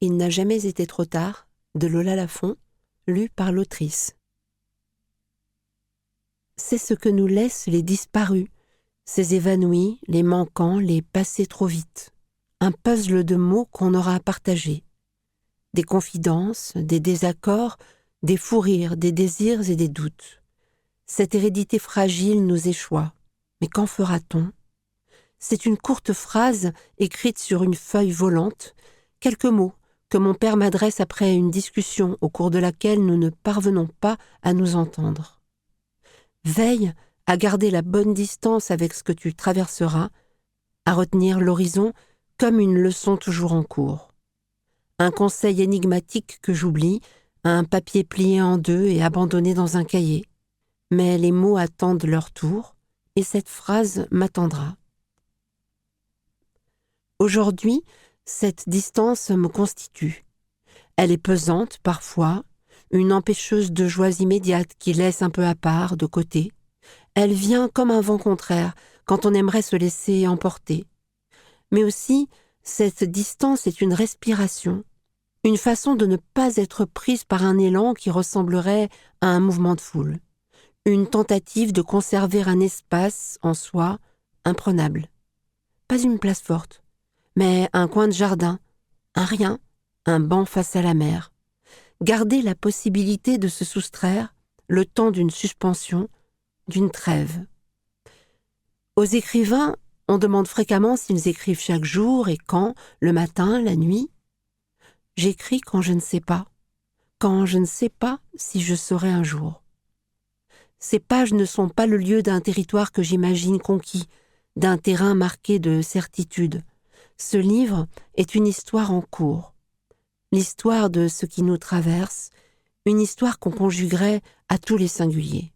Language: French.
Il n'a jamais été trop tard, de Lola Lafont, lu par l'autrice. C'est ce que nous laissent les disparus, ces évanouis, les manquants, les passés trop vite. Un puzzle de mots qu'on aura à partager. Des confidences, des désaccords, des fous rires, des désirs et des doutes. Cette hérédité fragile nous échoit. Mais qu'en fera-t-on ? C'est une courte phrase écrite sur une feuille volante, quelques mots que mon père m'adresse après une discussion au cours de laquelle nous ne parvenons pas à nous entendre. Veille à garder la bonne distance avec ce que tu traverseras, à retenir l'horizon comme une leçon toujours en cours. Un conseil énigmatique que j'oublie, un papier plié en deux et abandonné dans un cahier. Mais les mots attendent leur tour, et cette phrase m'attendra. Aujourd'hui, cette distance me constitue. Elle est pesante parfois, une empêcheuse de joies immédiates qui laisse un peu à part, de côté. Elle vient comme un vent contraire quand on aimerait se laisser emporter. Mais aussi, cette distance est une respiration, une façon de ne pas être prise par un élan qui ressemblerait à un mouvement de foule, une tentative de conserver un espace en soi imprenable. Pas une place forte, mais un coin de jardin, un rien, un banc face à la mer. Garder la possibilité de se soustraire, le temps d'une suspension, d'une trêve. Aux écrivains, on demande fréquemment s'ils écrivent chaque jour et quand, le matin, la nuit. J'écris quand je ne sais pas si je saurai un jour. Ces pages ne sont pas le lieu d'un territoire que j'imagine conquis, d'un terrain marqué de certitude. Ce livre est une histoire en cours, l'histoire de ce qui nous traverse, une histoire qu'on conjuguerait à tous les singuliers.